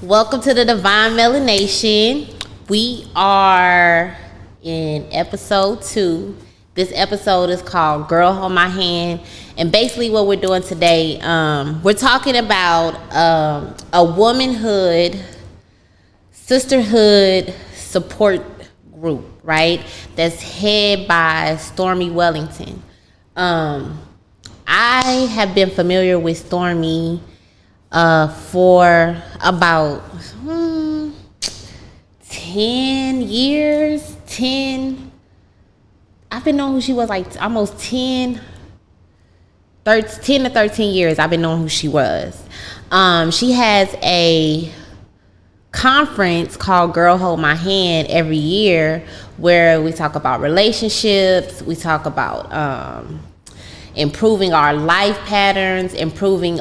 Welcome to the Divine Melanation. We are in episode 2. This episode is called Girl Hold My Hand. And basically what we're doing today, we're talking about a womanhood, sisterhood support group, right? That's headed by Stormy Wellington. I have been familiar with Stormy for about 10 years. I've been knowing who she was like almost 10 to 13 years. I've been knowing who she was. She has a conference called Girl Hold My Hand every year where we talk about relationships, we talk about improving our life patterns, improving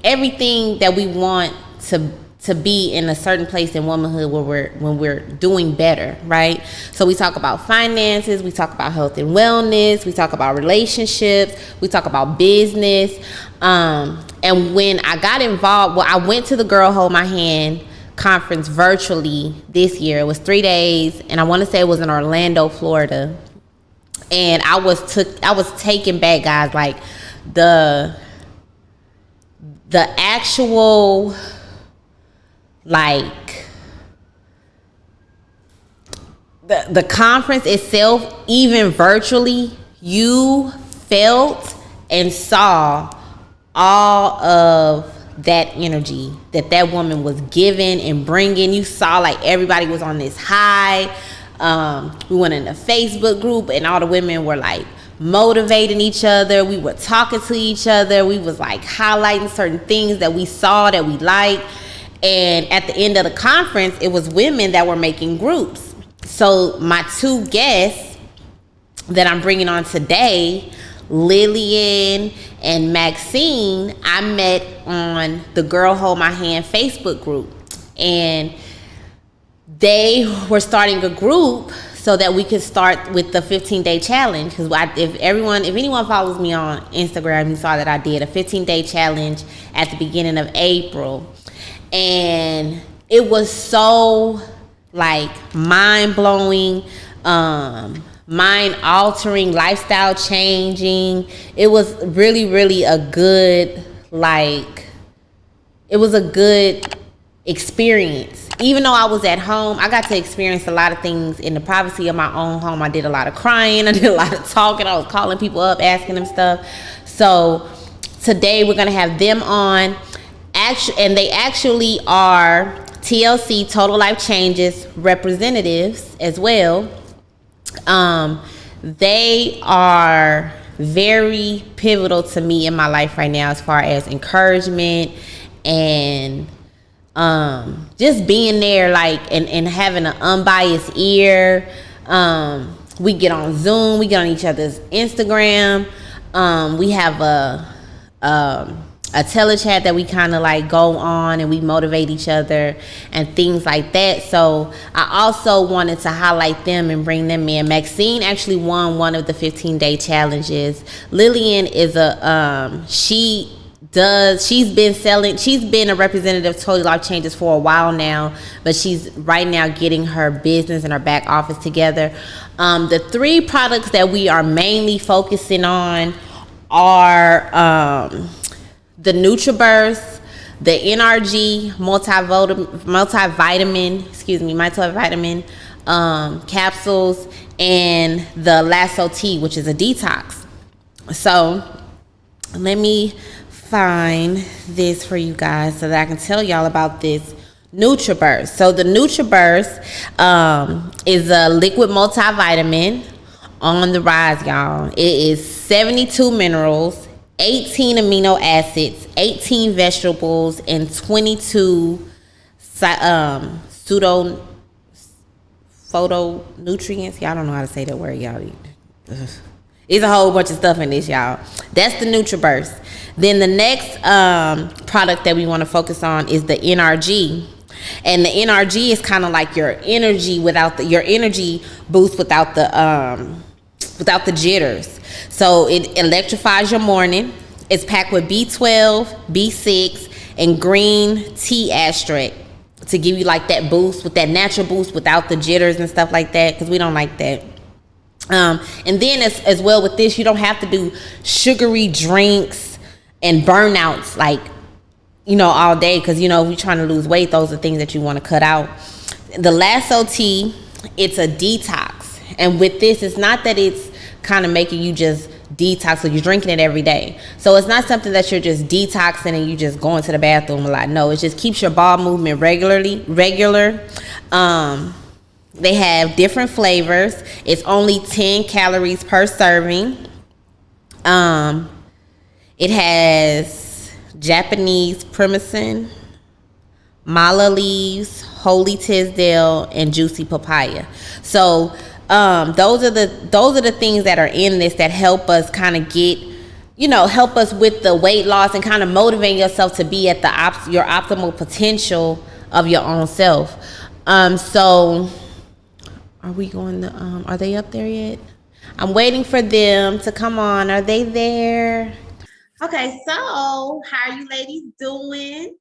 everything that we want to be in a certain place in womanhood when we're doing better, right? So we talk about finances, we talk about health and wellness, we talk about relationships, we talk about business. And when I got involved, I went to the Girl Hold My Hand conference virtually this year. It was 3 days, and I want to say it was in Orlando, Florida. And I was taken back, guys. Like the actual, like the conference itself, even virtually, you felt and saw all of that energy that woman was giving and bringing. You saw like everybody was on this high. We went in a Facebook group and all the women were like motivating each other. We were talking to each other. We was like highlighting certain things that we saw that we liked. And at the end of the conference, it was women that were making groups. So my 2 guests that I'm bringing on today, Lillian and Maxine, I met on the Girl Hold My Hand Facebook group. And they were starting a group so that we could start with the 15-day challenge. Because if anyone follows me on Instagram, you saw that I did a 15-day challenge at the beginning of April. And it was so like mind-blowing, mind-altering, lifestyle changing. It was really, really a good, it was a good experience. Even though I was at home, I got to experience a lot of things in the privacy of my own home. I did a lot of crying. I did a lot of talking. I was calling people up, asking them stuff. So today we're going to have them on. And they actually are TLC Total Life Changes representatives as well. They are very pivotal to me in my life right now as far as encouragement and just being there, like, and having an unbiased ear. We get on Zoom, we get on each other's Instagram. We have a telechat that we kind of like go on and we motivate each other and things like that. So I also wanted to highlight them and bring them in. Maxine actually won one of the 15-day challenges. Lillian is she's been a representative of Total Life Changes for a while now, but she's right now getting her business and her back office together. The 3 products that we are mainly focusing on are the NutriBurst, the NRG multivitamin capsules, and the Lasso Tea, which is a detox. So let me find this for you guys so that I can tell y'all about this NutriBurst. So the NutriBurst is a liquid multivitamin on the rise, y'all. It is 72 minerals, 18 amino acids, 18 vegetables, and 22 phytonutrients. Y'all don't know how to say that word, y'all. It's a whole bunch of stuff in this, y'all. That's the NutriBurst. Then the next product that we want to focus on is the NRG. And the NRG is kind of like your energy boost without the jitters. So it electrifies your morning. It's packed with B12, B6, and green tea extract to give you like that boost, with that natural boost without the jitters and stuff like that, because we don't like that. And then as well with this, you don't have to do sugary drinks and burnouts like, all day, because if you're trying to lose weight, those are things that you want to cut out. The lasso tea, it's a detox, and with this, it's not that it's kind of making you just detox, so you're drinking it every day. So it's not something that you're just detoxing and you just going to the bathroom a lot. No, it just keeps your bowel movement regular. They have different flavors. It's only 10 calories per serving. It has Japanese primrose, mala leaves, holy tisdale, and juicy papaya. So those are the things that are in this that help us kind of get, help us with the weight loss and kind of motivate yourself to be at your optimal potential of your own self. So are we going to, are they up there yet? I'm waiting for them to come on. Are they there? Okay, so how are you ladies doing?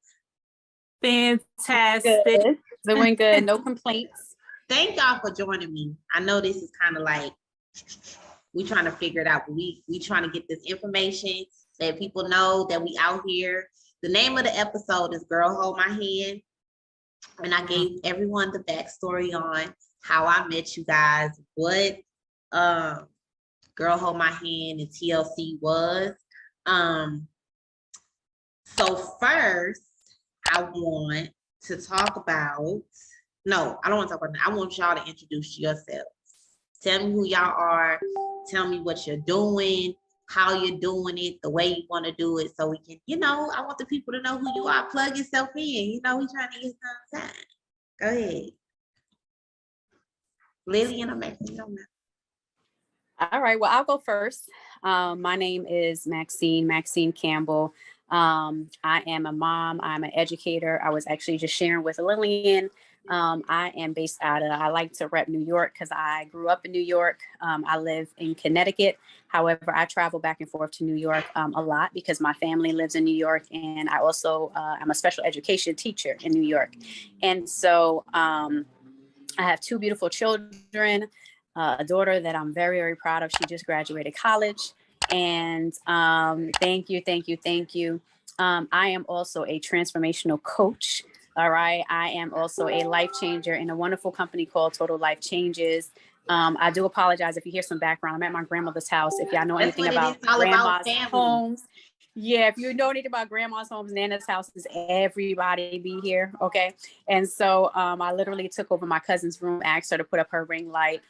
Fantastic. Good. Doing good. No complaints. Thank y'all for joining me. I know this is kind of like, we trying to figure it out, but we trying to get this information, let people know that we out here. The name of the episode is Girl Hold My Hand. And I gave everyone the backstory on how I met you guys, what Girl Hold My Hand and TLC was. So first, I want to talk about, no, I don't want to talk about that. I want y'all to introduce yourselves. Tell me who y'all are. Tell me what you're doing, how you're doing it, the way you want to do it, so we can, I want the people to know who you are. Plug yourself in. We trying to get some time. Go ahead. Lillian or Maxine? All right. Well, I'll go first. My name is Maxine Campbell. I am a mom. I'm an educator. I was actually just sharing with Lillian. I am based I like to rep New York because I grew up in New York. I live in Connecticut. However, I travel back and forth to New York a lot because my family lives in New York. And I also, I'm a special education teacher in New York. And so I have two beautiful children, a daughter that I'm very, very proud of. She just graduated college. And thank you. I am also a transformational coach. All right. I am also a life changer in a wonderful company called Total Life Changes. I do apologize if you hear some background. I'm at my grandmother's house. If y'all know anything about grandma's homes. Yeah, if you know anything about grandma's homes, Nana's houses, everybody be here. Okay. And so I literally took over my cousin's room, asked her to put up her ring light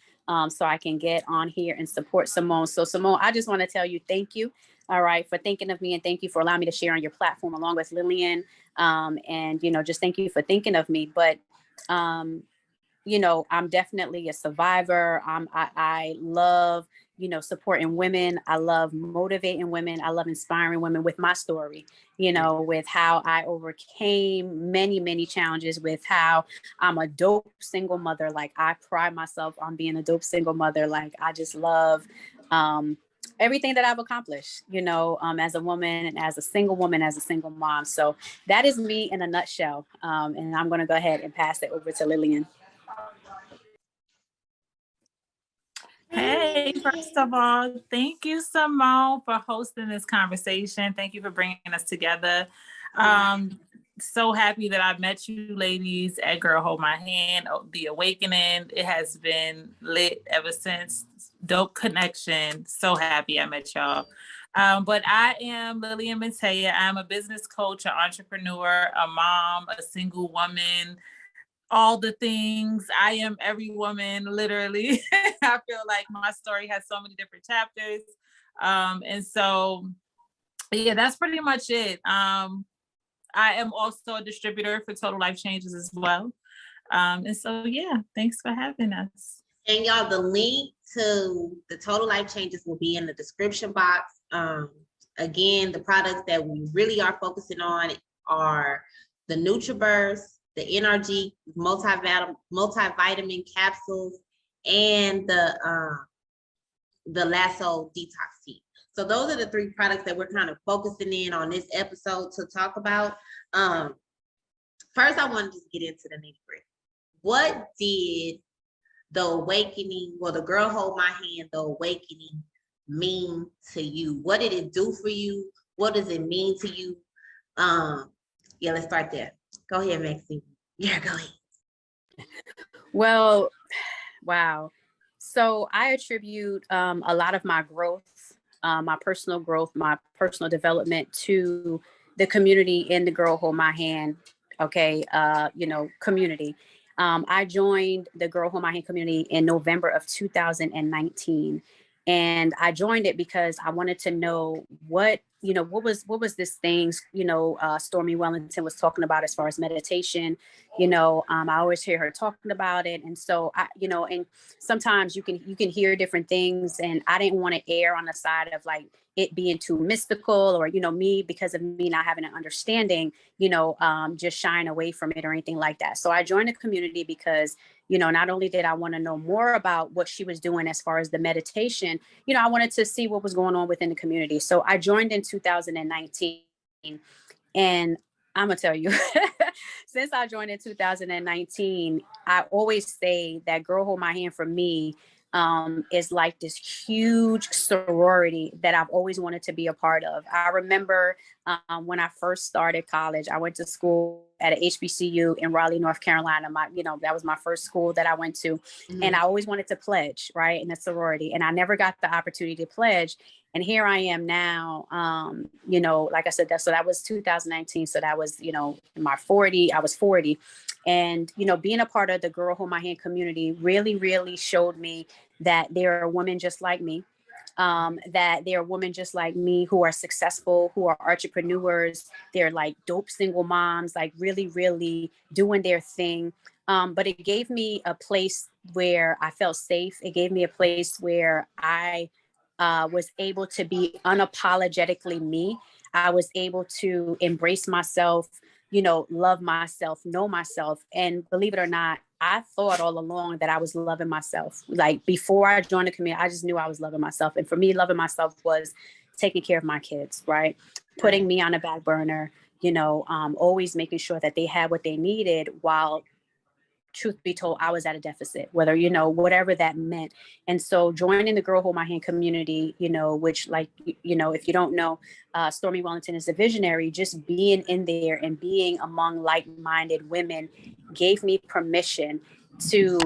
so I can get on here and support Simone. So Simone, I just want to tell you, thank you. All right, for thinking of me, and thank you for allowing me to share on your platform along with Lillian. And, just thank you for thinking of me. But, I'm definitely a survivor. I love, supporting women. I love motivating women. I love inspiring women with my story, with how I overcame many, many challenges, with how I'm a dope single mother. Like, I pride myself on being a dope single mother. Like, I just love, everything that I've accomplished, as a woman and as a single woman, as a single mom. So that is me in a nutshell. And I'm going to go ahead and pass it over to Lillian. Hey, first of all, thank you, Simone, for hosting this conversation. Thank you for bringing us together. So happy that I met you ladies at Girl Hold My Hand, The Awakening. It has been lit ever since. Dope connection. So happy I met y'all. But I am Lillian Mintaya. I'm a business coach, an entrepreneur, a mom, a single woman, all the things. I am every woman, literally. I feel like my story has so many different chapters. And so, yeah, that's pretty much it. I am also a distributor for Total Life Changes as well. And so, yeah, thanks for having us. And y'all, the link to the Total Life Changes will be in the description box. Again, the products that we really are focusing on are the NutriBurst, the NRG multivitamin capsules, and the Lasso detox tea. So those are the 3 products that we're kind of focusing in on this episode to talk about. First, I want to just get into the nitty-gritty. What did the awakening, well, the Girl Hold My Hand, the awakening mean to you? What did it do for you? What does it mean to you? Yeah, let's start there. Go ahead, Maxine. Yeah, go ahead. Well, wow. So I attribute a lot of my growth, my personal growth, my personal development to the community in the Girl Hold My Hand, okay, community. I joined the Girl Hold My Hand community in November of 2019. And I joined it because I wanted to know what was this thing, Stormy Wellington was talking about as far as meditation. I always hear her talking about it. And so and sometimes you can hear different things, and I didn't want to err on the side of like it being too mystical, or me, because of me not having an understanding, just shying away from it or anything like that. So I joined the community because not only did I want to know more about what she was doing as far as the meditation, I wanted to see what was going on within the community. So I joined in 2019, and I'm gonna tell you, since I joined in 2019, I always say that Girl Hold My Hand for me is like this huge sorority that I've always wanted to be a part of. I remember when I first started college, I went to school at a HBCU in Raleigh, North Carolina. That was my first school that I went to. Mm-hmm. And I always wanted to pledge, right, in a sorority. And I never got the opportunity to pledge. And here I am now, like I said, that was 2019. So that was, in I was 40. And, being a part of the Girl Hold My Hand community really, really showed me that there are women just like me, that there are women just like me who are successful, who are entrepreneurs. They're like dope single moms, like really, really doing their thing. But it gave me a place where I felt safe. It gave me a place where I was able to be unapologetically me. I was able to embrace myself, love myself, know myself. And believe it or not, I thought all along that I was loving myself. Like before I joined the community, I just knew I was loving myself. And for me, loving myself was taking care of my kids, right? Putting me on a back burner, always making sure that they had what they needed, while truth be told, I was at a deficit, whether, whatever that meant. And so joining the Girl Hold My Hand community, which like, if you don't know, Stormy Wellington is a visionary. Just being in there and being among like-minded women gave me permission to,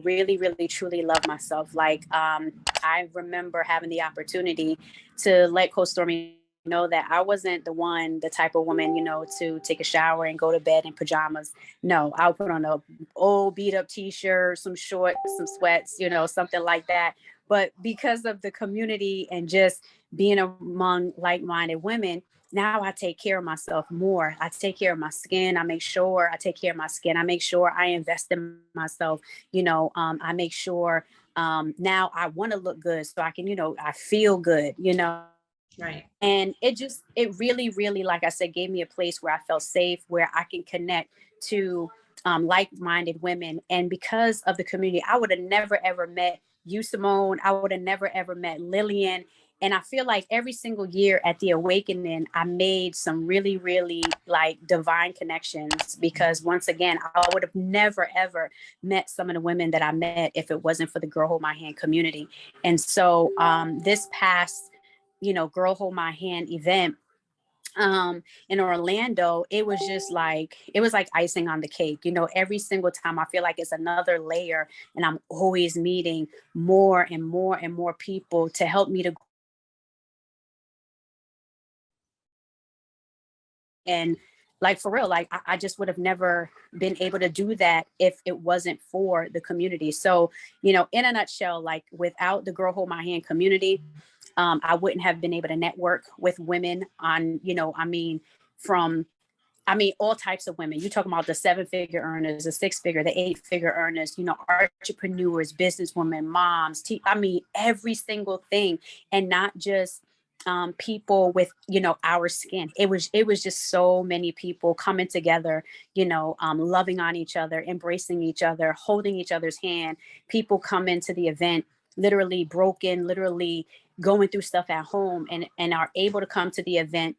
really, really, truly love myself. Like, I remember having the opportunity to let Coach Stormy know that I wasn't the type of woman, to take a shower and go to bed in pajamas. No, I'll put on a old beat up t-shirt, some shorts, some sweats, something like that. But because of the community and just being among like-minded women, now I take care of myself more. I take care of my skin. I make sure I take care of my skin. I make sure I invest in myself. I make sure now I want to look good so I can, I feel good, Right. And it really, really, like I said, gave me a place where I felt safe, where I can connect to like-minded women. And because of the community, I would have never, ever met you, Simone. I would have never, ever met Lillian. And I feel like every single year at the Awakening, I made some really, really like divine connections, because once again, I would have never, ever met some of the women that I met if it wasn't for the Girl Hold My Hand community. And so this past Girl Hold My Hand event in Orlando, it was like icing on the cake. Every single time I feel like it's another layer, and I'm always meeting more and more and more people to help me to. And like, for real, like I just would have never been able to do that if it wasn't for the community. So, in a nutshell, like without the Girl Hold My Hand community, I wouldn't have been able to network with women on, from all types of women. You're talking about the 7-figure earners, the 6-figure, the 8-figure earners, entrepreneurs, businesswomen, moms, every single thing. And not just people with, our skin. It was just so many people coming together, loving on each other, embracing each other, holding each other's hand. People come into the event literally broken, literally going through stuff at home and are able to come to the event,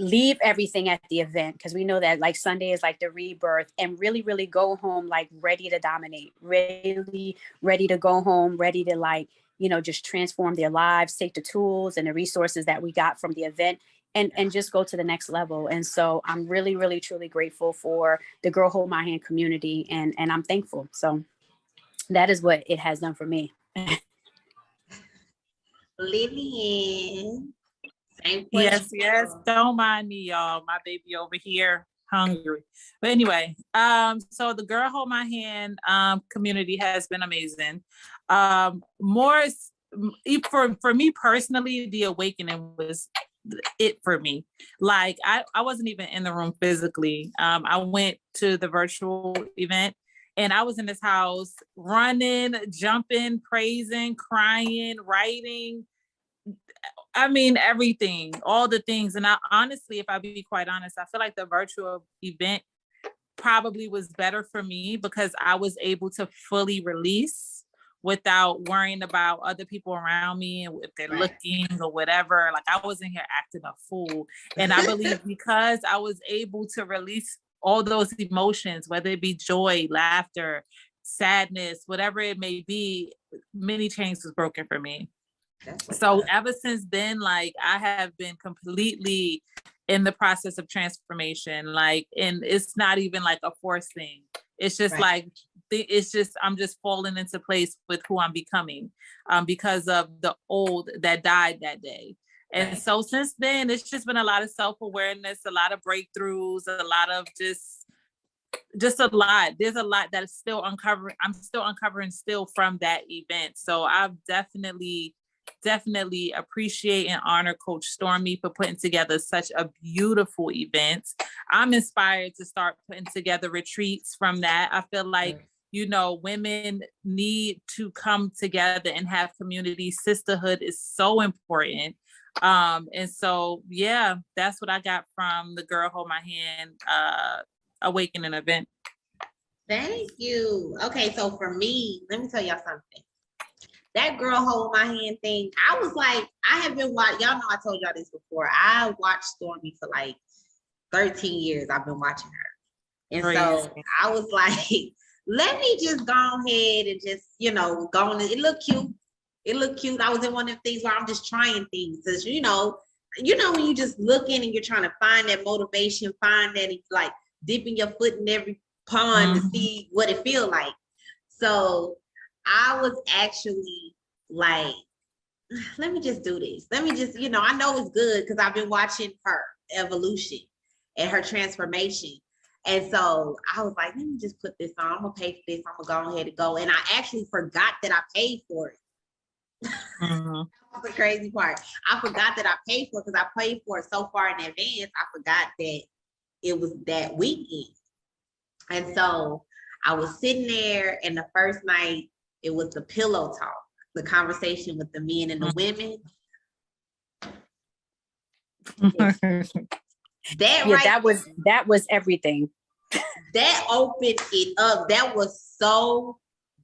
leave everything at the event, because we know that like Sunday is like the rebirth, and really, really go home like ready to dominate, really ready to go home, ready to like, you know, just transform their lives, take the tools and the resources that we got from the event and just go to the next level. And so I'm really, really, truly grateful for the Girl Hold My Hand community, and I'm thankful. So that is what it has done for me. Lillian, same Yes, question. yes. Don't mind me, y'all. My baby over here hungry. But anyway, so the Girl Hold My Hand community has been amazing. More for me personally, the awakening was it for me. Like I wasn't even in the room physically. I went to the virtual event and I was in this house running, jumping, praising, crying, writing. I mean, everything, all the things. And I honestly, if I be quite honest, I feel like the virtual event probably was better for me because I was able to fully release without worrying about other people around me and if they're looking or whatever. Like I wasn't here acting a fool. And I believe because I was able to release all those emotions, whether it be joy, laughter, sadness, whatever it may be, many chains was broken for me. So ever since then, like I have been completely in the process of transformation. Like, and it's not even like a forced thing. It's just like, it's just, I'm just falling into place with who I'm becoming because of the old that died that day. And so since then, it's just been a lot of self-awareness, a lot of breakthroughs, a lot of just a lot. There's a lot that is still uncovering. I'm still uncovering still from that event. So I've definitely appreciate and honor Coach Stormy for putting together such a beautiful event. I'm inspired to start putting together retreats from that. I feel like, you know, women need to come together and have community. Sisterhood is so important. And so, yeah, that's what I got from the Girl Hold My Hand Awakening event. Thank you. Okay, so for me, let me tell y'all something. That Girl Hold My Hand thing, I was like, I have been watching, y'all know I told y'all this before. I watched Stormy for like 13 years. I've been watching her. And so I was like, let me just go ahead and just, you know, go on. It looked cute. It looked cute. I was in one of the things where I'm just trying things. Cause you know, when you just looking and you're trying to find that motivation, find that it's like dipping your foot in every pond to see what it feel like. So I was actually like, let me just do this. Let me just, you know, I know it's good because I've been watching her evolution and her transformation. And so I was like, let me just put this on. I'm going to pay for this. I'm going to go ahead and go. And I actually forgot that I paid for it. That's the crazy part. I forgot that I paid for it because I paid for it so far in advance. I forgot that it was that weekend. And so I was sitting there, and the first night, it was the pillow talk, the conversation with the men and the women. That was everything. That opened it up. That was so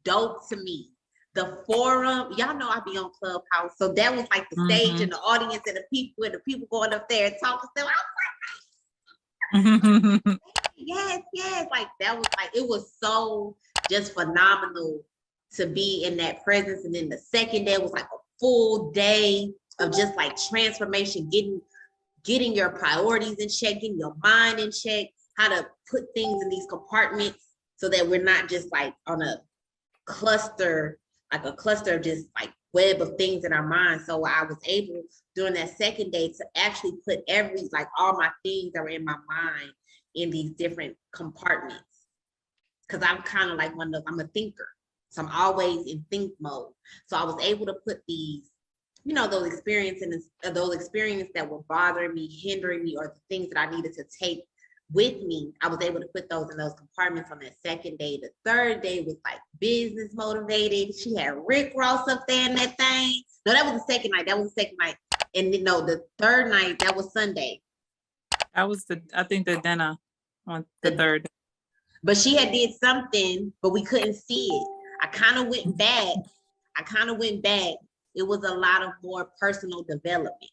dope to me. The forum, y'all know I be on Clubhouse, so that was like the stage and the audience and the people going up there and talking. So I was like, yes, like that was like, it was so just phenomenal to be in that presence. And then the second day was like a full day of just like transformation, getting your priorities in check, getting your mind in check, how to put things in these compartments so that we're not just like on a cluster of just like web of things in our mind. So I was able during that second day to actually put all my things that were in my mind in these different compartments. Cause I'm kind of like I'm a thinker. So I'm always in think mode. So I was able to put these, you know, those experiences that were bothering me, hindering me, or the things that I needed to take with me. I was able to put those in those compartments on that second day. The third day was like business motivated. She had Rick Ross up there in that thing. No, that was the second night. And then the third night, that was Sunday. That was I think the dinner on the third. But she had did something, but we couldn't see it. I kind of went back it was a lot of more personal development.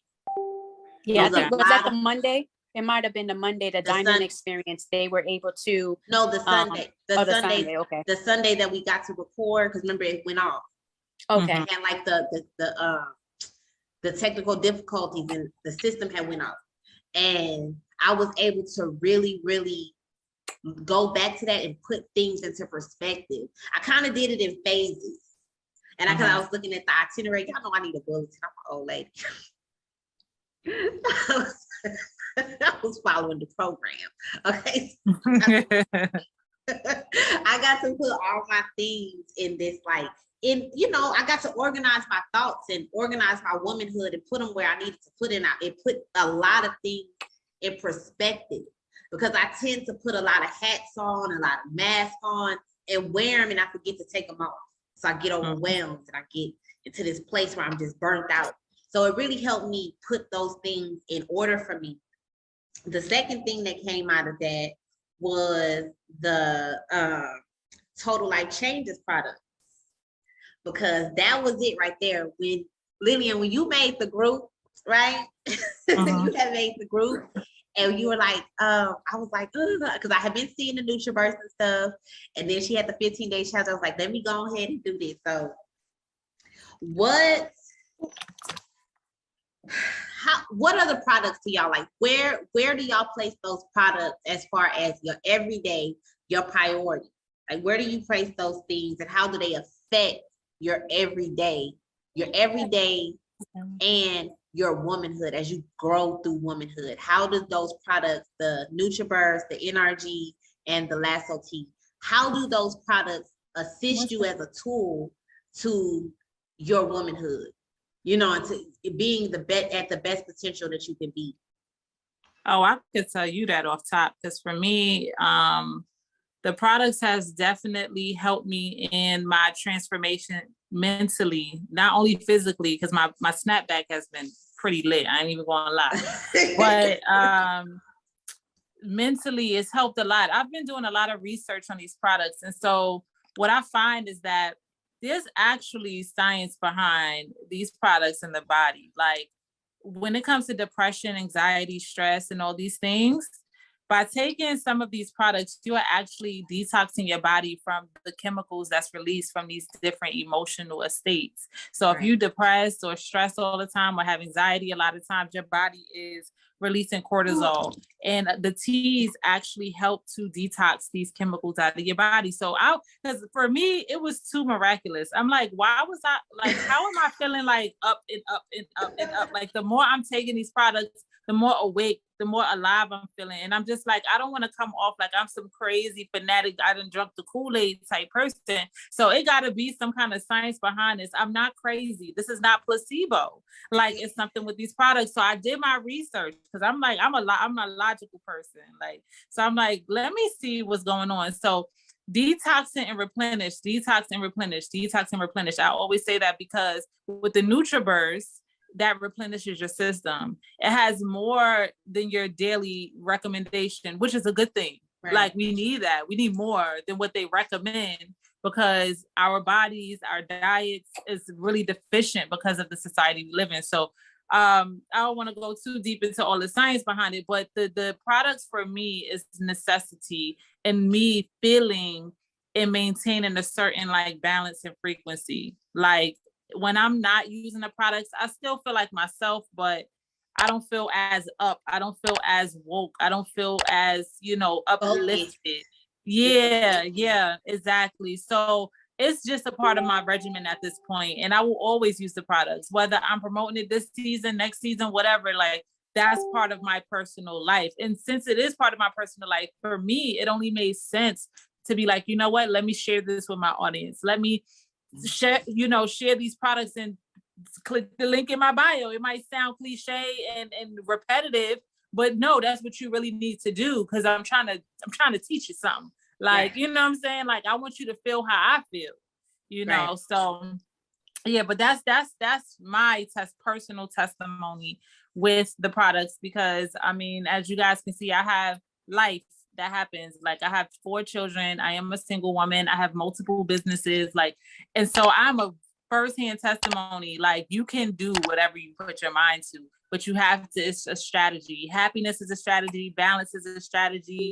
Yeah, I think, was that the Monday? It might have been the Monday, the diamond experience. They were able to. No, the Sunday. The Sunday. Okay. The Sunday that we got to record, because remember it went off. Okay. And like the technical difficulties and the system had went off, and I was able to really, really go back to that and put things into perspective. I kind of did it in phases, and I was looking at the itinerary. Y'all know I need a bulletin. I'm an old lady. I was following the program. Okay. I got to put all my things in this, like, I got to organize my thoughts and organize my womanhood and put them where I needed to put in. It put a lot of things in perspective, because I tend to put a lot of hats on, a lot of masks on, and wear them, and I forget to take them off. So I get overwhelmed and I get into this place where I'm just burnt out. So it really helped me put those things in order for me. The second thing that came out of that was the Total Life Changes product, because that was it right there. When Lillian, when you made the group, right? You had made the group, and you were like, I was like, because I had been seeing the NutriBurst and stuff, and then she had the 15-day challenge. I was like, let me go ahead and do this. So what other products do y'all like? Where do y'all place those products as far as your everyday, your priority? Like, where do you place those things, and how do they affect your everyday and your womanhood as you grow through womanhood? How do those products, the NutriBurst, the NRG, and the Lasso Tea, how do those products assist you as a tool to your womanhood? And to being at the best potential that you can be. Oh, I could tell you that off top, because for me, the products has definitely helped me in my transformation mentally, not only physically, because my snapback has been pretty lit. I ain't even gonna lie, but mentally, it's helped a lot. I've been doing a lot of research on these products, and so what I find is that there's actually science behind these products in the body. Like, when it comes to depression, anxiety, stress, and all these things, by taking some of these products, you are actually detoxing your body from the chemicals that's released from these different emotional states. So if you're depressed or stressed all the time or have anxiety, a lot of times your body is releasing cortisol, and the teas actually help to detox these chemicals out of your body. So because for me, it was too miraculous. I'm like, why was I like, how am I feeling like up and up and up and up? Like, the more I'm taking these products, the more awake, the more alive I'm feeling. And I'm just like, I don't want to come off like I'm some crazy fanatic, I done drunk the Kool-Aid type person. So it got to be some kind of science behind this. I'm not crazy. This is not placebo. Like, it's something with these products. So I did my research, because I'm like, I'm a logical person. Like, so I'm like, let me see what's going on. So detoxing and replenish, detox and replenish, detox and replenish. I always say that because with the NutriBurst, that replenishes your system. It has more than your daily recommendation, which is a good thing. Right. Like, we need that. We need more than what they recommend, because our bodies, our diets is really deficient because of the society we live in. So I don't want to go too deep into all the science behind it, but the products for me is necessity, and me feeling and maintaining a certain like balance and frequency. Like, when I'm not using the products, I still feel like myself, but I don't feel as up. I don't feel as woke. I don't feel as, uplifted. Yeah, exactly. So it's just a part of my regimen at this point. And I will always use the products, whether I'm promoting it this season, next season, whatever, like, that's part of my personal life. And since it is part of my personal life, for me, it only made sense to be like, you know what, let me share this with my audience. Let me share these products and click the link in my bio. It might sound cliche and repetitive, but no, that's what you really need to do, because I'm trying to teach you something. Like, you know what I'm saying? Like, I want you to feel how I feel, Right. So yeah, but that's my personal testimony with the products, because I mean, as you guys can see, I have life that happens. Like, I have 4 children. I am a single woman. I have multiple businesses. Like, and so I'm a firsthand testimony. Like, you can do whatever you put your mind to, but you have to, it's a strategy. Happiness is a strategy. Balance is a strategy.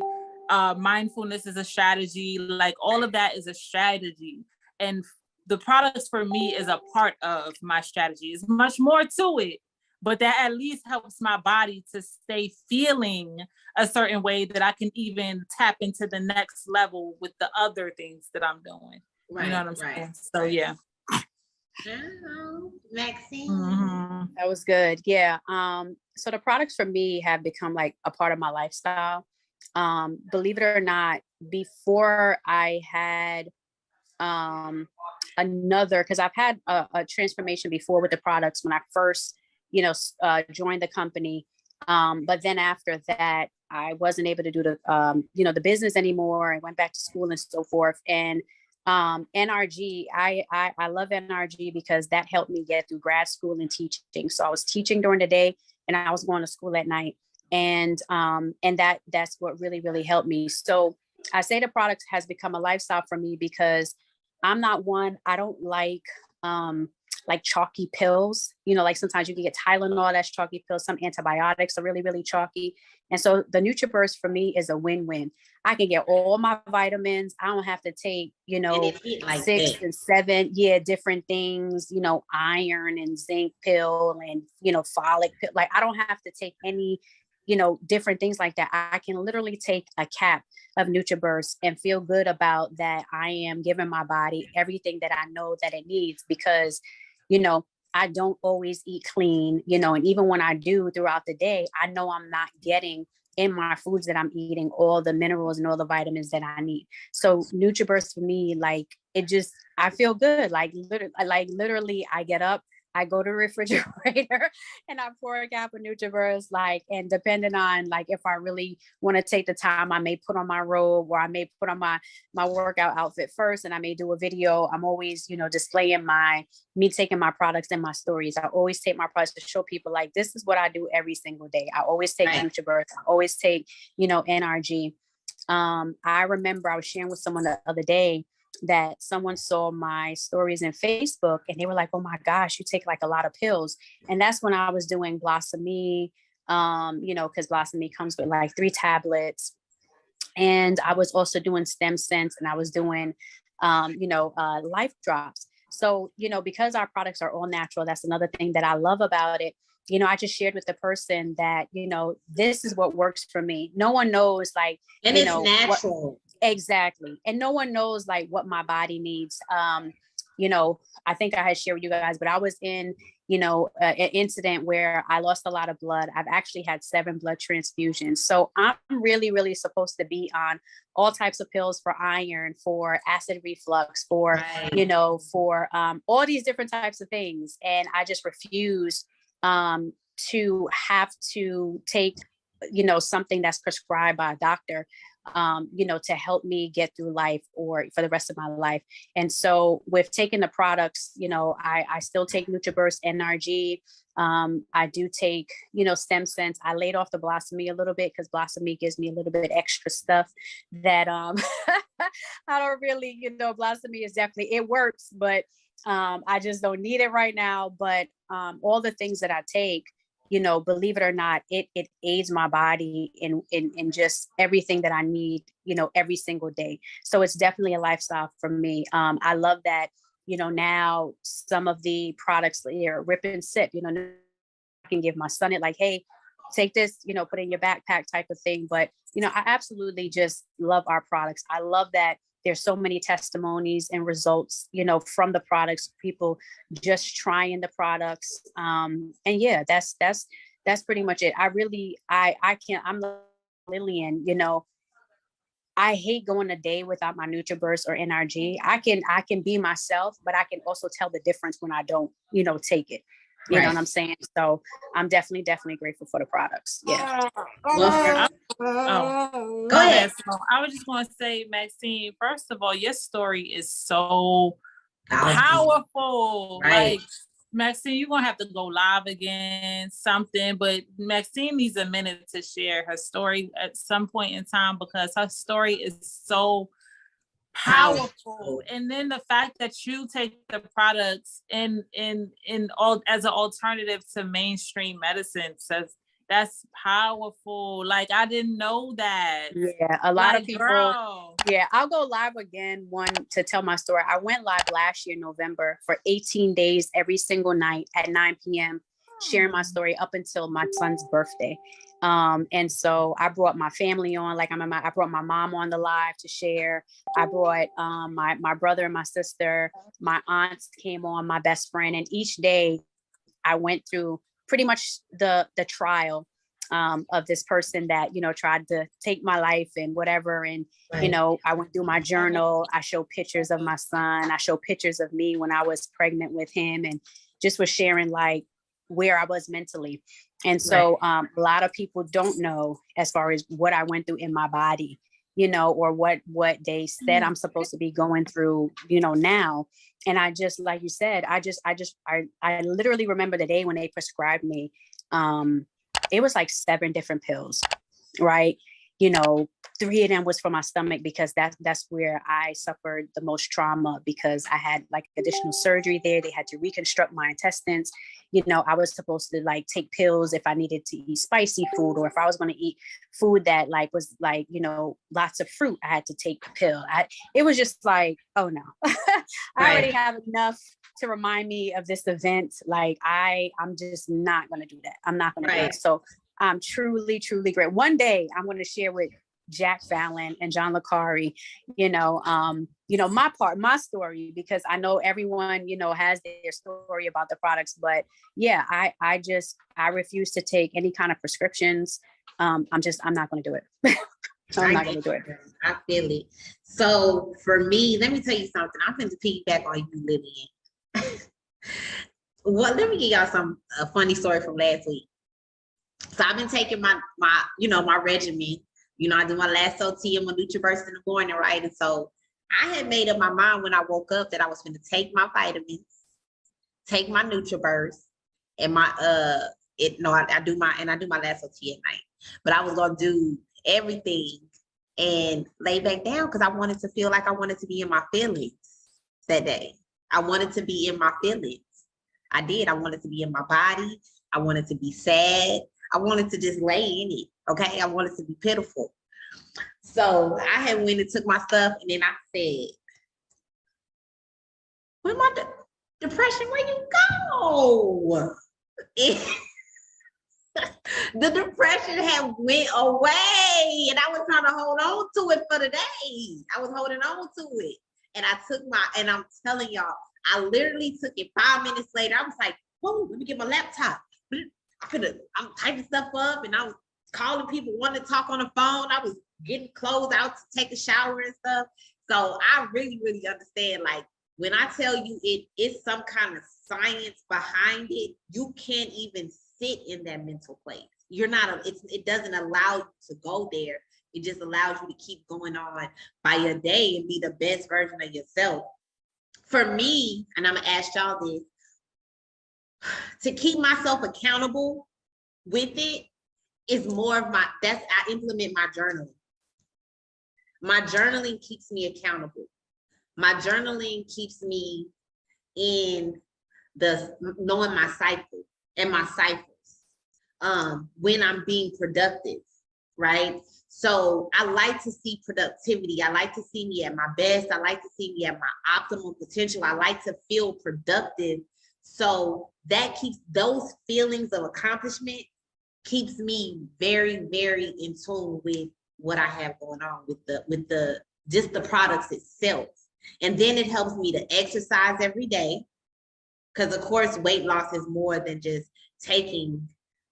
Mindfulness is a strategy. Like, all of that is a strategy. And the products for me is a part of my strategy. It's much more to it, but that at least helps my body to stay feeling a certain way that I can even tap into the next level with the other things that I'm doing. Right, you know what I'm saying? So yeah. Maxine. Mm-hmm. That was good. Yeah. So the products for me have become like a part of my lifestyle. Believe it or not, before I had another, because I've had a transformation before with the products when I first, joined the company. But then after that, I wasn't able to do the business anymore. I went back to school and so forth. And NRG, I love NRG because that helped me get through grad school and teaching. So I was teaching during the day and I was going to school at night. And that's what really, really helped me. So I say the product has become a lifestyle for me because I'm not one, I don't like chalky pills, like sometimes you can get Tylenol, that's chalky pills. Some antibiotics are really, really chalky. And so the NutriBurst for me is a win-win. I can get all my vitamins. I don't have to take, like 6 and 7, different things, iron and zinc pill and, folic pill. Like, I don't have to take any, different things like that. I can literally take a cap of NutriBurst and feel good about that. I am giving my body everything that I know that it needs because, I don't always eat clean, and even when I do throughout the day, I know I'm not getting in my foods that I'm eating all the minerals and all the vitamins that I need. So NutriBurst for me, like, I feel good. Literally I get up, I go to the refrigerator and I pour a cap of NutriBurst, and depending on if I really want to take the time, I may put on my robe or I may put on my workout outfit first and I may do a video. I'm always, displaying me taking my products and my stories. I always take my products to show people this is what I do every single day. I always take NutriBurst. I always take, NRG. I remember I was sharing with someone the other day that someone saw my stories in Facebook and they were like, oh my gosh, you take a lot of pills. And that's when I was doing Blossom Me, because Blossom Me comes with 3 tablets. And I was also doing Stem Sense and I was doing, Life Drops. So, because our products are all natural, that's another thing that I love about it. I just shared with the person that, this is what works for me. No one knows and it's natural. Exactly. And no one knows what my body needs. I think I had shared with you guys, but I was in, an incident where I lost a lot of blood. I've actually had 7 blood transfusions. So I'm really, really supposed to be on all types of pills for iron, for acid reflux, for, for all these different types of things. And I just refuse to have to take, something that's prescribed by a doctor, to help me get through life or for the rest of my life. And so with taking the products, I still take NutriBurst, NRG. I do take, Stem Sense. I laid off the Blossom Me a little bit because Blossom Me gives me a little bit extra stuff that I don't really, Blossom Me is definitely, it works, but I just don't need it right now. But all the things that I take, believe it or not, it aids my body in just everything that I need, every single day. So it's definitely a lifestyle for me. I love that, now some of the products here, Rip and Sip, I can give my son it hey, take this, put it in your backpack type of thing. But, I absolutely just love our products. I love that there's so many testimonies and results, from the products, people just trying the products. And yeah, that's pretty much it. I can't, I'm Lillian, I hate going a day without my NutriBurst or NRG. I can be myself, but I can also tell the difference when I don't, take it. You know what I'm saying? So I'm definitely grateful for the products. Yeah. Go ahead. So I was just going to say, Maxine, first of all, your story is so powerful. Maxine, you're going to have to go live again, something, but Maxine needs a minute to share her story at some point in time because her story is so powerful. And then the fact that you take the products in all as an alternative to mainstream medicine says that's powerful. Like, I didn't know that. Yeah, a lot of people. Girl. Yeah, I'll go live again to tell my story. I went live last year, November, for 18 days, every single night at 9 p.m., sharing my story up until my son's birthday. And so I brought my family on, like I brought my mom on the live to share. I brought my brother and my sister, my aunts came on, my best friend, and each day I went through pretty much the trial of this person that, you know, tried to take my life and whatever. And, you know, I went through my journal. I showed pictures of my son. I showed pictures of me when I was pregnant with him, and just was sharing like where I was mentally. And so a lot of people don't know as far as what I went through in my body, you know, or what they said I'm supposed to be going through, you know, now. And I just, like you said, I literally remember the day when they prescribed me, it was like 7 different pills, right? You know, 3 of them was for my stomach, because that's where I suffered the most trauma, because I had like additional surgery there. They had to reconstruct my intestines. You know, I was supposed to like take pills if I needed to eat spicy food, or if I was going to eat food that like was like, you know, lots of fruit, I had to take a pill. It was just like, oh no, I already have enough to remind me of this event. Like I'm just not going to do that. I'm not going to do it. So I'm truly, truly great. One day I'm going to share with Jack Fallon and John Licari, you know, my story, because I know everyone, you know, has their story about the products, but yeah, I refuse to take any kind of prescriptions. I'm not going to do it. I'm not going to do it. I feel it. So for me, let me tell you something. I'm going to piggyback on you, Lillian. Well, let me give y'all a funny story from last week. So I've been taking my regimen. You know, I do my last OT and my NutriBurst in the morning, right? And so I had made up my mind when I woke up that I was going to take my vitamins, take my NutriBurst, and I do my last OT at night. But I was going to do everything and lay back down, because I wanted to feel like I wanted to be in my feelings that day. I wanted to be in my feelings. I did. I wanted to be in my body. I wanted to be sad. I wanted to just lay in it. Okay. I wanted to be pitiful. So I had went and took my stuff, and then I said, where my depression, where you go? The depression had went away, and I was trying to hold on to it for the day. I was holding on to it. And and I'm telling y'all, I literally took it 5 minutes later. I was like, whoa, let me get my laptop. I'm typing stuff up, and I was calling people wanting to talk on the phone. I was getting clothes out to take a shower and stuff. So I really, really understand, like, when I tell you it's some kind of science behind it, you can't even sit in that mental place. It doesn't allow you to go there. It just allows you to keep going on by your day and be the best version of yourself. For me, and I'm gonna ask y'all this, to keep myself accountable with it is more of I implement my journaling. My journaling keeps me accountable. My journaling keeps me in knowing my cycle and my cycles, when I'm being productive, right? So I like to see productivity. I like to see me at my best. I like to see me at my optimal potential. I like to feel productive. So that keeps those feelings of accomplishment keeps me very, very in tune with what I have going on with the products itself. And then it helps me to exercise every day. Because of course, weight loss is more than just taking,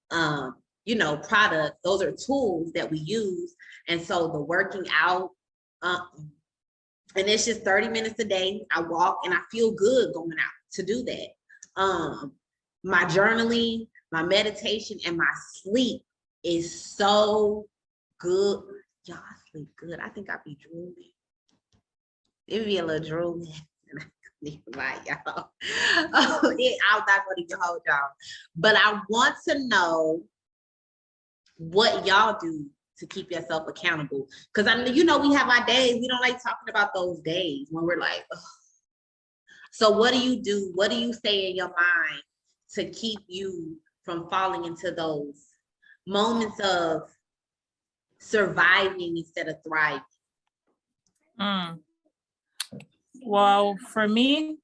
products. Those are tools that we use. And so the working out, and it's just 30 minutes a day. I walk and I feel good going out to do that. My journaling, my meditation, and my sleep is so good. Y'all, I sleep good. I think I'd be drooling. It would be a little drooling. Like, y'all. I'm not going to even hold y'all. But I want to know what y'all do to keep yourself accountable? Because I mean, you know, we have our days. We don't like talking about those days when we're like, ugh. So what do you do? What do you say in your mind to keep you from falling into those moments of surviving instead of thriving? Well, for me,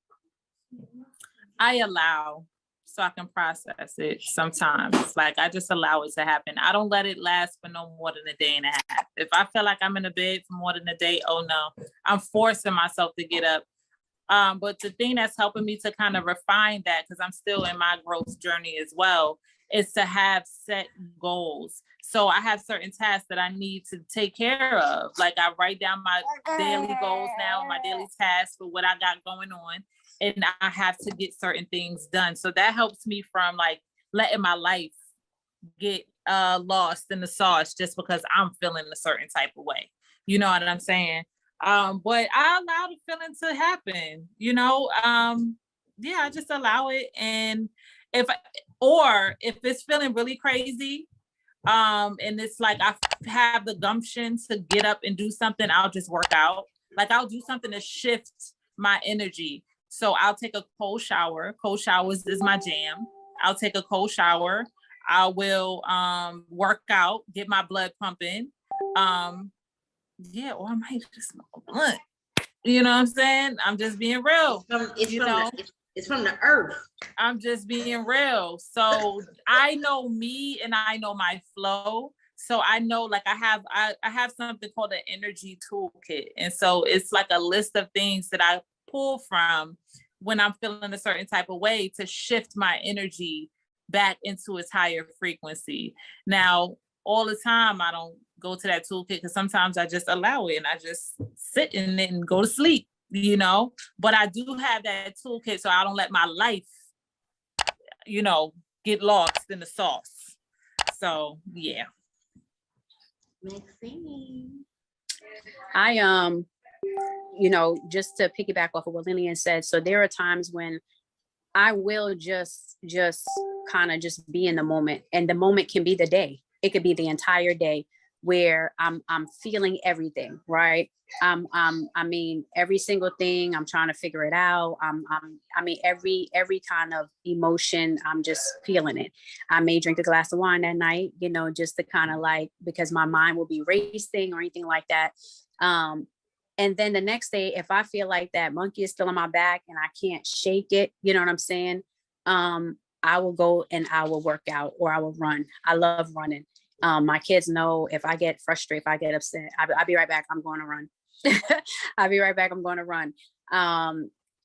I allow so I can process it sometimes. Like I just allow it to happen. I don't let it last for no more than a day and a half. If I feel like I'm in a bed for more than a day, oh no, I'm forcing myself to get up. But the thing that's helping me to kind of refine that, because I'm still in my growth journey as well, is to have set goals. So I have certain tasks that I need to take care of. Like I write down my daily goals now, my daily tasks for what I got going on. And I have to get certain things done. So that helps me from like letting my life get lost in the sauce just because I'm feeling a certain type of way. You know what I'm saying? But I allow the feeling to happen, you know? Yeah, I just allow it. And if it's feeling really crazy, and it's like I have the gumption to get up and do something, I'll just work out. Like I'll do something to shift my energy. So I'll take a cold shower. Cold showers is my jam. I'll take a cold shower. I will work out, get my blood pumping. Yeah, or I might just smoke a blunt. You know what I'm saying? I'm just being real. It's from the earth. I'm just being real. So I know me and I know my flow. So I know like I have something called an energy toolkit. And so it's like a list of things that I pull from when I'm feeling a certain type of way to shift my energy back into its higher frequency. Now, all the time, I don't go to that toolkit because sometimes I just allow it and I just sit in it and go to sleep, you know, but I do have that toolkit so I don't let my life, you know, get lost in the sauce. So, yeah. Maxine. You know, just to piggyback off of what Lillian said, so there are times when I will just kind of just be in the moment, and the moment can be the day. It could be the entire day where I'm feeling everything, right? I mean, every single thing, I'm trying to figure it out. I mean, every kind of emotion, I'm just feeling it. I may drink a glass of wine that night, you know, just to kind of like, because my mind will be racing or anything like that. And then the next day, if I feel like that monkey is still on my back and I can't shake it, you know what I'm saying? I will go and I will work out or I will run. I love running. My kids know if I get frustrated, if I get upset, I'll be right back. I'm going to run. I'll be right back. I'm going to run.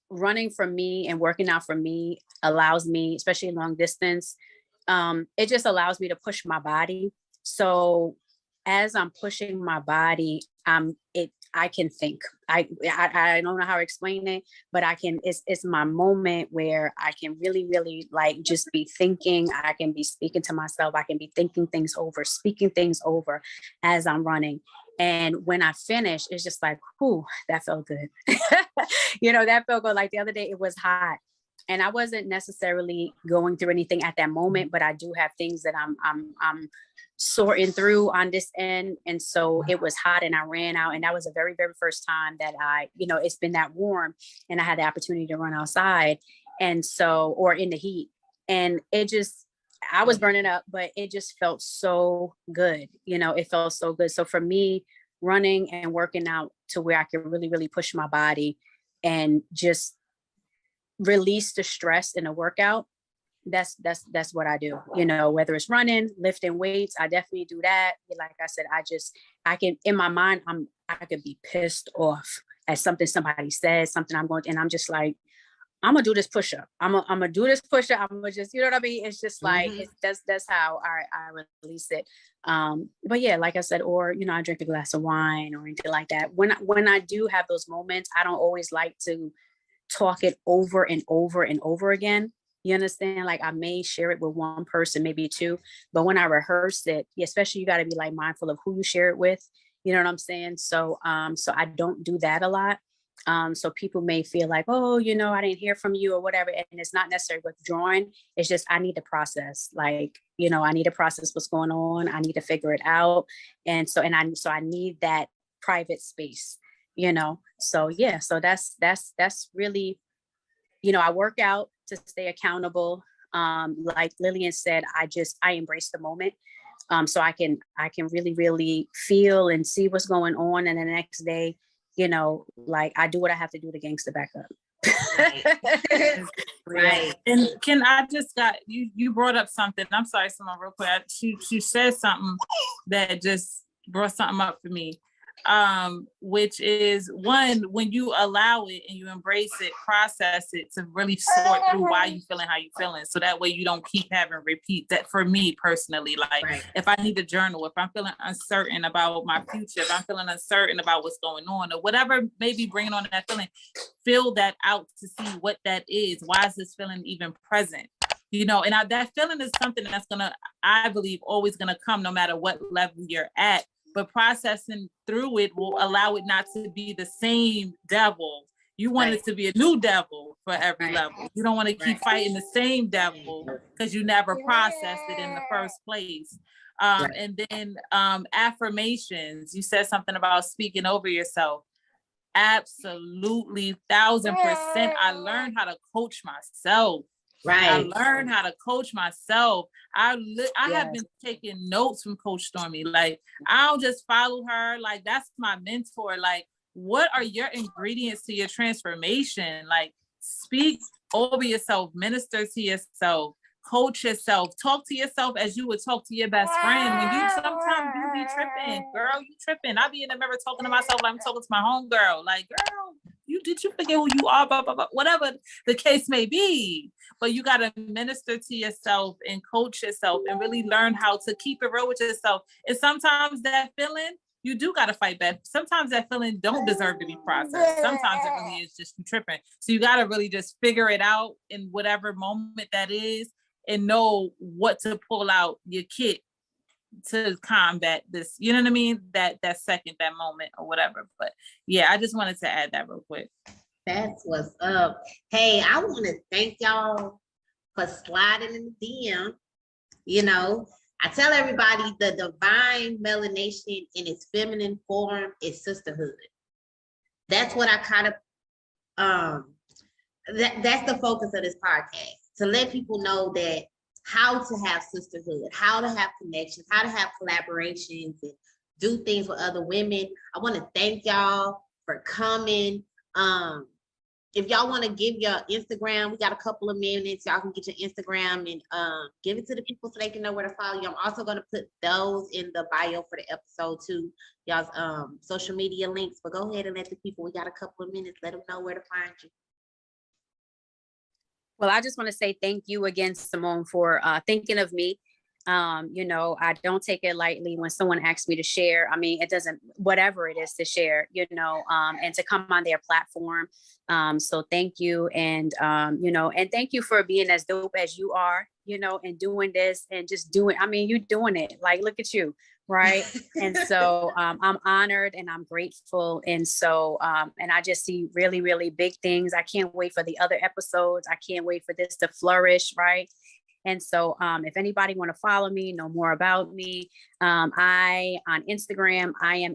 Running for me and working out for me allows me, especially long distance, it just allows me to push my body. So as I'm pushing my body, I can think. I don't know how to explain it, but I can. It's my moment where I can really, really like just be thinking. I can be speaking to myself. I can be thinking things over, speaking things over as I'm running. And when I finish, it's just like, whew, that felt good. You know, that felt good. Like the other day, it was hot. And I wasn't necessarily going through anything at that moment, but I do have things that I'm sorting through on this end. And so it was hot and I ran out. And that was the very, very first time that you know, it's been that warm and I had the opportunity to run outside. And so, or in the heat. And I was burning up, but it just felt so good. You know, it felt so good. So for me, running and working out to where I could really, really push my body and just release the stress in a workout, that's what I do. You know, whether it's running, lifting weights, I definitely do that. Like I said, I can, in my mind, I could be pissed off at something somebody says, something I'm going to, and I'm just like, I'm gonna do this push-up. I'm gonna do this push-up. I'm gonna just, you know what I mean? It's just like, that's how I release it. But yeah, like I said, or, you know, I drink a glass of wine or anything like that. When I do have those moments, I don't always like to talk it over and over and over again. You understand? Like I may share it with one person, maybe two, but when I rehearse it, especially you got to be like mindful of who you share it with. You know what I'm saying? So I don't do that a lot. So people may feel like, oh, you know, I didn't hear from you or whatever. And it's not necessarily withdrawing. It's just, I need to process, like, you know, I need to process what's going on. I need to figure it out. So I need that private space, you know? So yeah, so that's really, you know, I work out to stay accountable. Like Lillian said, I embrace the moment. So I can really, really feel and see what's going on. And the next day, you know, like I do what I have to do to gangster back up. Right. Right. And can I just you brought up something. I'm sorry, Simone, real quick. She said something that just brought something up for me. Which is one, when you allow it and you embrace it, process it to really sort through why you feeling how you feeling. So that way you don't keep having repeat. That for me personally, like right. If I need to journal, if I'm feeling uncertain about my future, if I'm feeling uncertain about what's going on or whatever, maybe bringing on that feeling, fill that out to see what that is. Why is this feeling even present? You know, and that feeling is something that's gonna, I believe, always gonna come no matter what level you're at. But processing through it will allow it not to be the same devil. You want it to be a new devil for every level. You don't want to keep fighting the same devil because you never processed it in the first place. And then affirmations. You said something about speaking over yourself. Absolutely, 1,000%. I learned how to coach myself. Right. I learned how to coach myself. I have been taking notes from Coach Stormy. Like, I don't just follow her. Like, that's my mentor. Like, what are your ingredients to your transformation? Like, speak over yourself, minister to yourself, coach yourself, talk to yourself as you would talk to your best friend. When sometimes you be tripping, girl, you tripping. I be in the mirror talking to myself like I'm talking to my homegirl. Like, girl, did you forget who you are? Blah, blah, blah, whatever the case may be. But you got to minister to yourself and coach yourself and really learn how to keep it real with yourself. And sometimes that feeling, you do got to fight back. Sometimes that feeling don't deserve to be processed. Sometimes it really is just you tripping. So you got to really just figure it out in whatever moment that is and know what to pull out your kit to combat this, you know what I mean? That second, that moment or whatever. But yeah, I just wanted to add that real quick. That's what's up. Hey, I want to thank y'all for sliding in the DM. You know, I tell everybody the divine melanation in its feminine form is sisterhood. That's what I kind of, that's the focus of this podcast, to let people know that how to have sisterhood, how to have connections, how to have collaborations and do things with other women. I want to thank y'all for coming. If y'all want to give your Instagram, we got a couple of minutes. Y'all can get your Instagram and give it to the people so they can know where to follow you. I'm also going to put those in the bio for the episode too, y'all's social media links. But go ahead and let the people, we got a couple of minutes, let them know where to find you. Well, I just want to say thank you again, Simone, for thinking of me. You know, I don't take it lightly when someone asks me to share. I mean, it doesn't, whatever it is to share, you know, and to come on their platform. So thank you. And, you know, and thank you for being as dope as you are, you know, and doing this and just doing, I mean, you're doing it. Like, look at you. Right. And so I'm honored and I'm grateful. And so and I just see really, really big things. I can't wait for the other episodes. I can't wait for this to flourish. Right. And so if anybody want to follow me, know more about me, on Instagram, I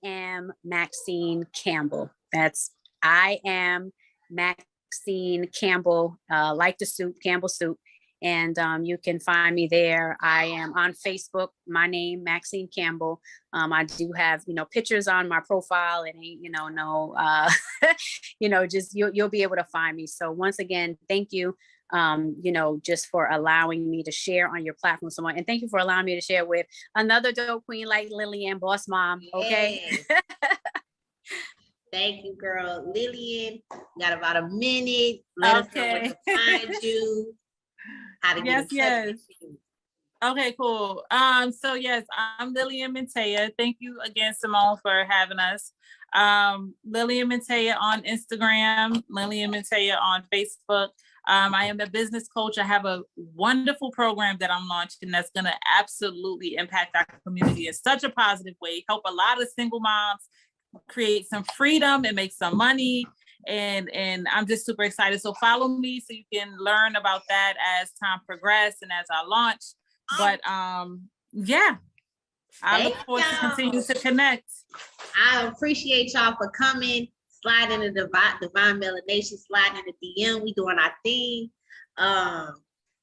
am Maxine Campbell. That's I am Maxine Campbell, like the soup, Campbell soup. And you can find me there. I am on Facebook, my name, Maxine Campbell. I do have, you know, pictures on my profile. It ain't, you know, no, you know, just you'll be able to find me. So once again, thank you, you know, just for allowing me to share on your platform. Someone, and thank you for allowing me to share with another dope queen like Lillian, Boss Mom. Okay. Yes. Thank you, girl. Lillian, got about a minute. Let us know where to find you. How to get in touch with you. Okay, cool. So yes, I'm Lillian Mintaya. Thank you again, Simone, for having us. Lillian Mintaya on Instagram, Lillian Mintaya on Facebook. I am a business coach. I have a wonderful program that I'm launching that's going to absolutely impact our community in such a positive way, help a lot of single moms create some freedom and make some money. And I'm just super excited. So follow me so you can learn about that as time progresses and as I launch. But yeah, I look forward to continue to connect. I appreciate y'all for coming, sliding in the Divine Melanation, sliding in the DM. We doing our thing.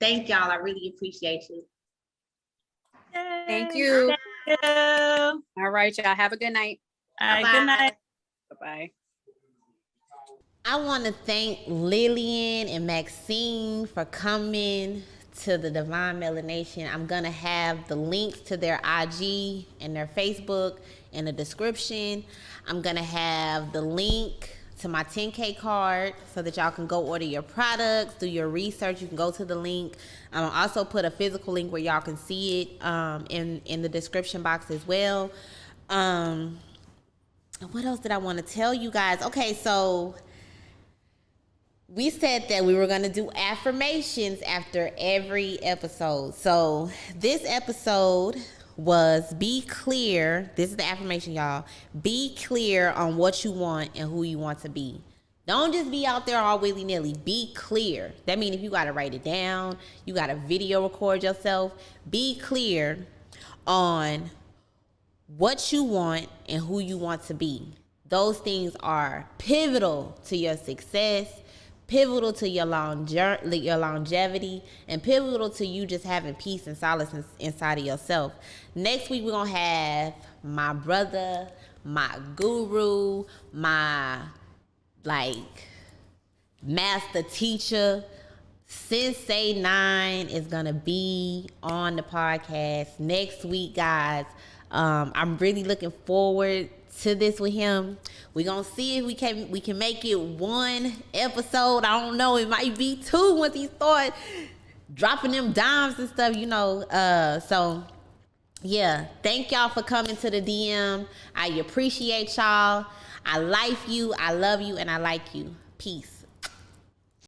Thank y'all. I really appreciate you. Yay. Thank you. Thank you. All right, y'all. Have a good night. All right, Bye-bye. good night. Bye-bye. I want to thank Lillian and Maxine for coming to the Divine Melanation. I'm going to have the links to their IG and their Facebook in the description. I'm going to have the link to my 10K card so that y'all can go order your products, do your research. You can go to the link. I'll also put a physical link where y'all can see it in the description box as well. What else did I want to tell you guys? Okay, so we said that we were going to do affirmations after every episode. So this episode was be clear. This is the affirmation, y'all. Be clear on what you want and who you want to be. Don't just be out there all willy-nilly. Be clear. That means if you got to write it down, you got to video record yourself. Be clear on what you want and who you want to be. Those things are pivotal to your success, pivotal to your longevity, and pivotal to you just having peace and solace inside of yourself. Next week, we're going to have my brother, my guru, my master teacher, Sensei 9 is going to be on the podcast next week, guys. I'm really looking forward to this with him. We're gonna see if we can make it one episode. I don't know, it might be two once he start dropping them dimes and stuff, so yeah, thank y'all for coming to the DM. I appreciate y'all. I like you, I love you, and I like you. Peace.